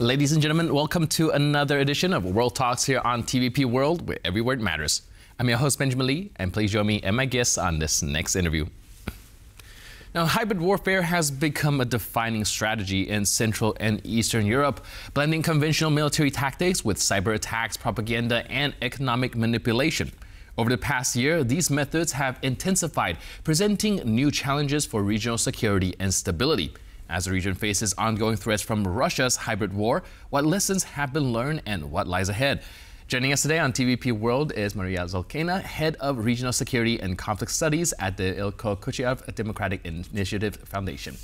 Ladies and gentlemen, welcome to another edition of World Talks here on TVP World, where every word matters. I'm your host, Benjamin Lee, and please join me and my guests on this next interview. Now, hybrid warfare has become a defining strategy in Central and Eastern Europe, blending conventional military tactics with cyber attacks, propaganda, and economic manipulation. Over the past year, these methods have intensified, presenting new challenges for regional security and stability. As the region faces ongoing threats from Russia's hybrid war, what lessons have been learned and what lies ahead? Joining us today on TVP World is Mariia Zolkina, Head of Regional Security and Conflict Studies at the Ilko Kuchev Democratic Initiative Foundation.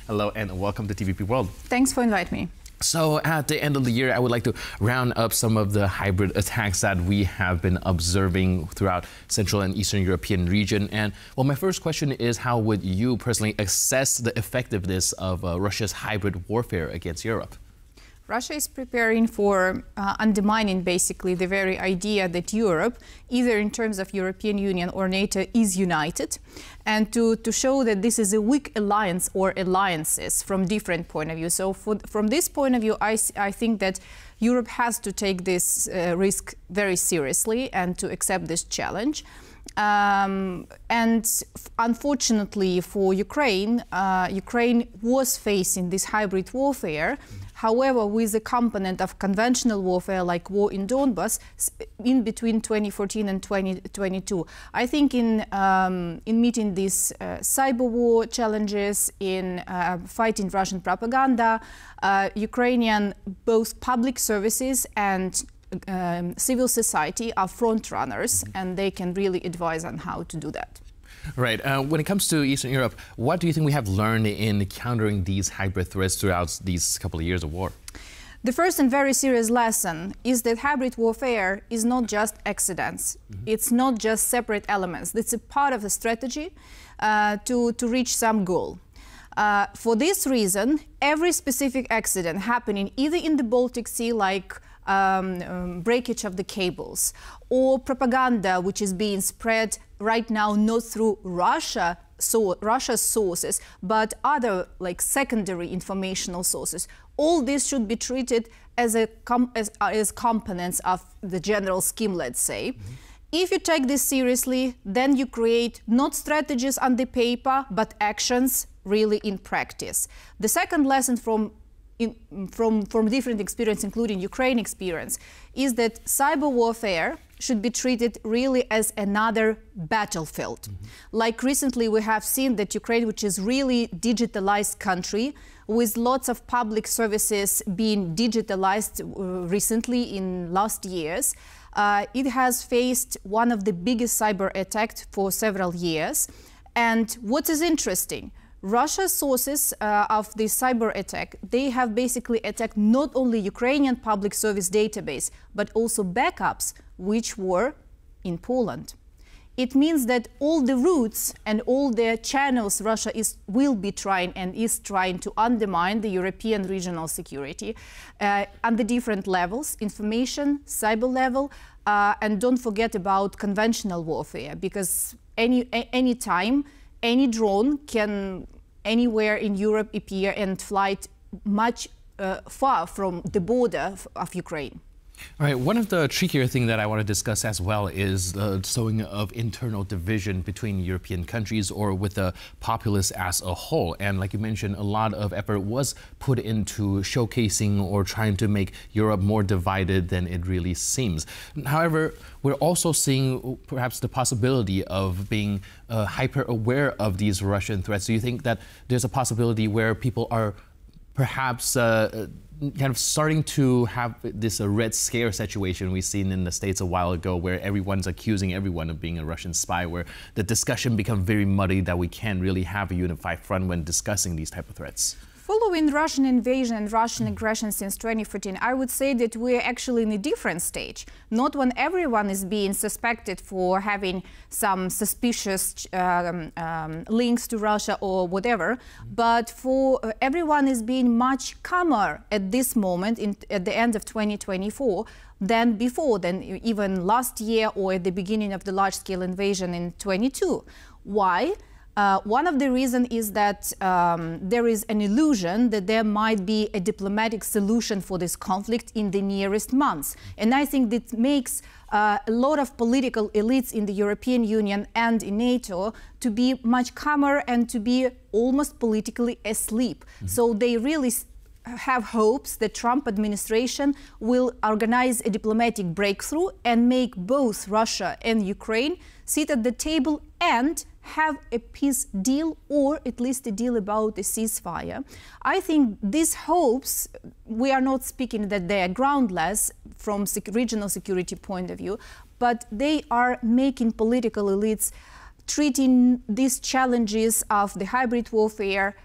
Hello and welcome to TVP World. Thanks for inviting me. So at the end of the year, I would like to round up some of the hybrid attacks that we have been observing throughout Central and Eastern European region. And well, my first question is, how would you personally assess the effectiveness of Russia's hybrid warfare against Europe? Russia is preparing for undermining basically the very idea that Europe, either in terms of European Union or NATO, is united, and to show that this is a weak alliance or alliances from different point of view. So from this point of view, I think that Europe has to take this risk very seriously and to accept this challenge. And unfortunately for Ukraine, Ukraine was facing this hybrid warfare. However, with a component of conventional warfare like war in Donbass in between 2014 and 2022. I think in meeting these cyber war challenges, in fighting Russian propaganda, Ukrainian both public services and civil society are front runners, and they can really advise on how to do that. Right. When it comes to Eastern Europe, what do you think we have learned in countering these hybrid threats throughout these couple of years of war? The first and very serious lesson is that hybrid warfare is not just accidents. It's not just separate elements. It's a part of the strategy to reach some goal. For this reason, every specific accident happening either in the Baltic Sea, like breakage of the cables, or propaganda which is being spread right now not through Russia's sources, but other like secondary informational sources. All this should be treated as components of the general scheme, let's say. If you take this seriously, then you create not strategies on the paper, but actions really in practice. The second lesson from different experience, including Ukraine experience, is that cyber warfare should be treated really as another battlefield. Like recently we have seen that Ukraine, which is really digitalized country, with lots of public services being digitalized recently in last years, it has faced one of the biggest cyber attacks for several years. And what is interesting, Russia's sources of the cyber attack, they have basically attacked not only Ukrainian public service database, but also backups, which were in Poland. It means that all the routes and all the channels Russia will be trying and is trying to undermine the European regional security on the different levels, information, cyber level, and don't forget about conventional warfare, because any time, any drone can anywhere in Europe appear and fly much far from the border of Ukraine. All right, one of the trickier things that I want to discuss as well is the sowing of internal division between European countries or with the populace as a whole. And like you mentioned, a lot of effort was put into showcasing or trying to make Europe more divided than it really seems. However, we're also seeing perhaps the possibility of being hyper aware of these Russian threats. Do you think that there's a possibility where people are perhaps kind of starting to have this Red Scare situation we've seen in the States a while ago, where everyone's accusing everyone of being a Russian spy, where the discussion becomes very muddy, that we can't really have a unified front when discussing these type of threats? Following Russian invasion and Russian aggression since 2014, I would say that we're actually in a different stage. Not when everyone is being suspected for having some suspicious links to Russia or whatever, but for everyone is being much calmer at this moment, at the end of 2024, than before, than even last year or at the beginning of the large-scale invasion in 22. Why? One of the reasons is that there is an illusion that there might be a diplomatic solution for this conflict in the nearest months. And I think that makes a lot of political elites in the European Union and in NATO to be much calmer and to be almost politically asleep. So they really have hopes that Trump administration will organize a diplomatic breakthrough and make both Russia and Ukraine sit at the table and have a peace deal, or at least a deal about a ceasefire. I think these hopes, we are not speaking that they are groundless from regional security point of view, but they are making political elites treating these challenges of the hybrid warfare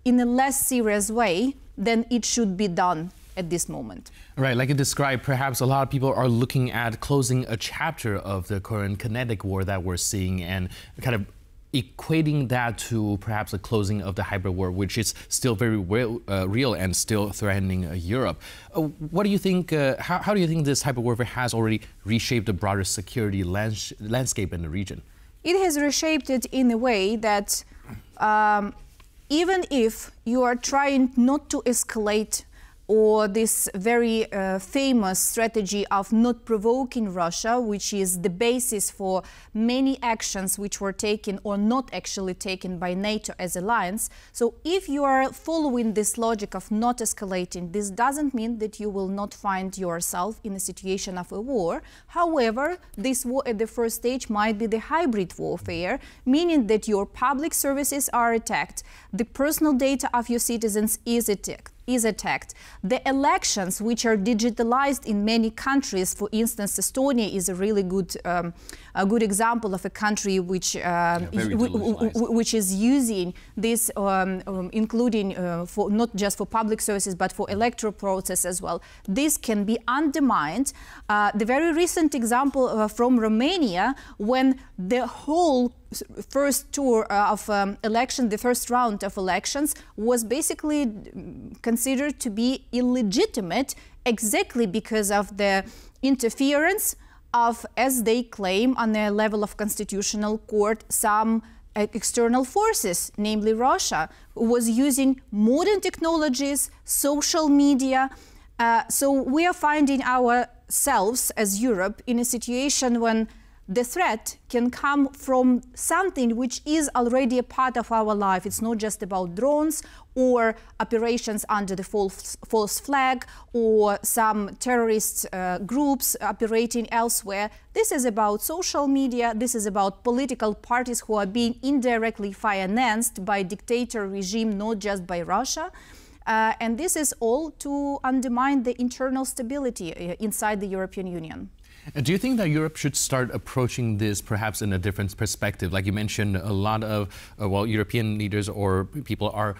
in a less serious way than it should be done at this moment. Right, like you described, perhaps a lot of people are looking at closing a chapter of the current kinetic war that we're seeing and kind of equating that to perhaps a closing of the hybrid war, which is still very real and still threatening Europe. What do you think, how do you think this hybrid warfare has already reshaped the broader security landscape in the region? It has reshaped it in a way that even if you are trying not to escalate, or this very famous strategy of not provoking Russia, which is the basis for many actions which were taken or not actually taken by NATO as alliance. So if you are following this logic of not escalating, this doesn't mean that you will not find yourself in a situation of a war. However, this war at the first stage might be the hybrid warfare, meaning that your public services are attacked, the personal data of your citizens is attacked. The elections, which are digitalized in many countries, for instance, Estonia is a really good example of a country which is using this, including for not just for public services but for electoral process as well. This can be undermined. The very recent example from Romania, when the whole first tour of election, the first round of elections, was basically considered to be illegitimate exactly because of the interference of, as they claim, on the level of constitutional court, some external forces, namely Russia, who was using modern technologies, social media. So we are finding ourselves as Europe in a situation when the threat can come from something which is already a part of our life. It's not just about drones or operations under the false flag or some terrorist groups operating elsewhere. This is about social media. This is about political parties who are being indirectly financed by dictator regime, not just by Russia. And this is all to undermine the internal stability inside the European Union. Do you think that Europe should start approaching this perhaps in a different perspective? Like you mentioned, a lot of, European leaders or people are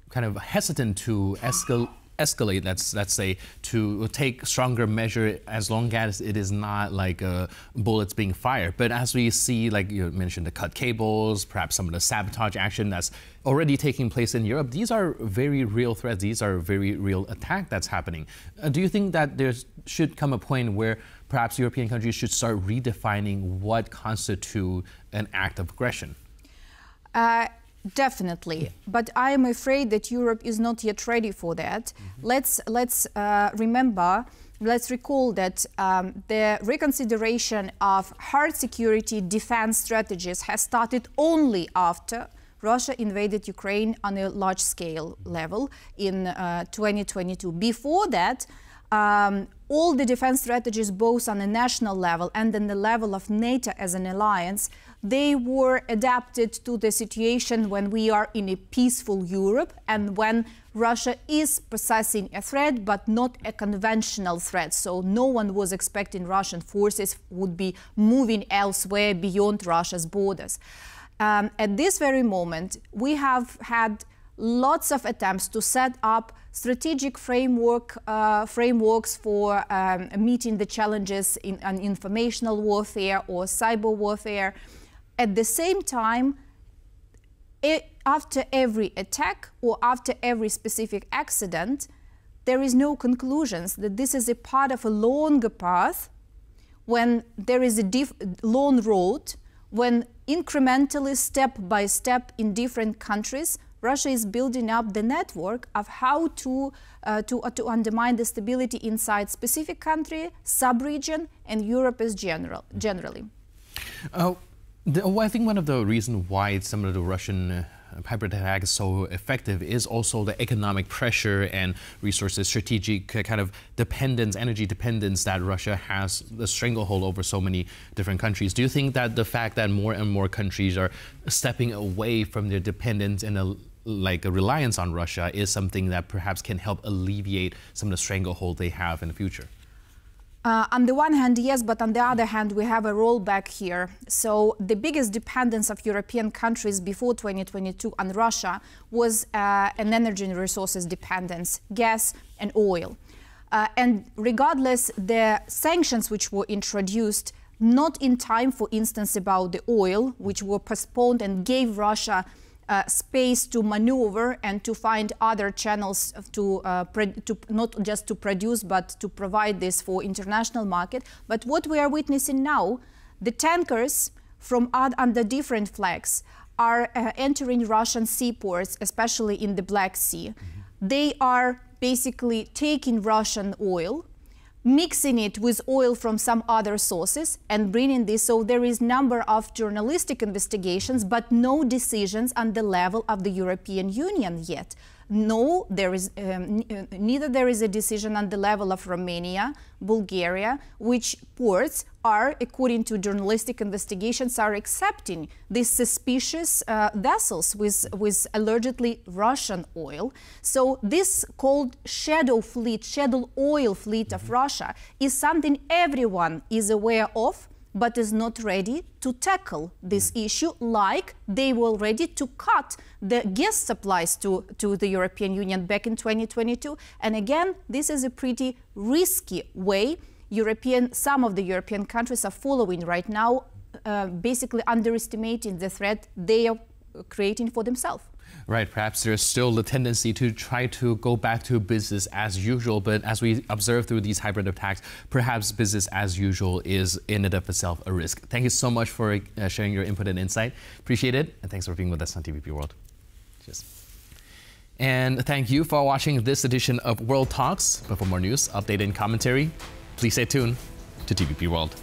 kind of hesitant to escalate, let's say, to take stronger measure as long as it is not like bullets being fired. But as we see, like you mentioned, the cut cables, perhaps some of the sabotage action that's already taking place in Europe, these are very real threats. These are very real attack that's happening. Do you think that there should come a point where perhaps European countries should start redefining what constitutes an act of aggression? Definitely, but I am afraid that Europe is not yet ready for that. Let's recall that the reconsideration of hard security defense strategies has started only after Russia invaded Ukraine on a large-scale level in 2022. Before that, all the defense strategies, both on a national level and on the level of NATO as an alliance, they were adapted to the situation when we are in a peaceful Europe and when Russia is possessing a threat, but not a conventional threat. So no one was expecting Russian forces would be moving elsewhere beyond Russia's borders. At this very moment, we have had lots of attempts to set up strategic frameworks for meeting the challenges in informational warfare or cyber warfare. At the same time, after every attack or after every specific accident, there is no conclusions that this is a part of a longer path when there is a long road, when incrementally, step by step, in different countries, Russia is building up the network of how to undermine the stability inside specific country, sub-region, and Europe as generally. I think one of the reasons why some of the Russian hybrid attack is so effective is also the economic pressure and resources, strategic kind of dependence, energy dependence that Russia has, the stranglehold over so many different countries. Do you think that the fact that more and more countries are stepping away from their dependence and a reliance on Russia is something that perhaps can help alleviate some of the stranglehold they have in the future? On the one hand, yes, but on the other hand, we have a rollback here. So the biggest dependence of European countries before 2022 on Russia was an energy and resources dependence, gas and oil. And regardless, the sanctions which were introduced, not in time, for instance, about the oil, which were postponed and gave Russia space to maneuver and to find other channels to not just to produce but to provide this for international market. But what we are witnessing now, the tankers from under different flags are entering Russian seaports, especially in the Black Sea. They are basically taking Russian oil, mixing it with oil from some other sources and bringing this. So there is number of journalistic investigations, but no decisions on the level of the European Union yet. No, there is neither there is a decision on the level of Romania, Bulgaria, which ports are, according to journalistic investigations, are accepting these suspicious vessels with allegedly Russian oil. So this called shadow fleet, shadow oil fleet of Russia is something everyone is aware of, but is not ready to tackle this issue, like they were ready to cut the gas supplies to the European Union back in 2022. And again, this is a pretty risky way some of the European countries are following right now, basically underestimating the threat they are creating for themselves. Right, perhaps there's still the tendency to try to go back to business as usual, but as we observe through these hybrid attacks, perhaps business as usual is in and of itself a risk. Thank you so much for sharing your input and insight. Appreciate it, and thanks for being with us on TVP World. Cheers. And thank you for watching this edition of World Talks. But for more news, update, and commentary, please stay tuned to TVP World.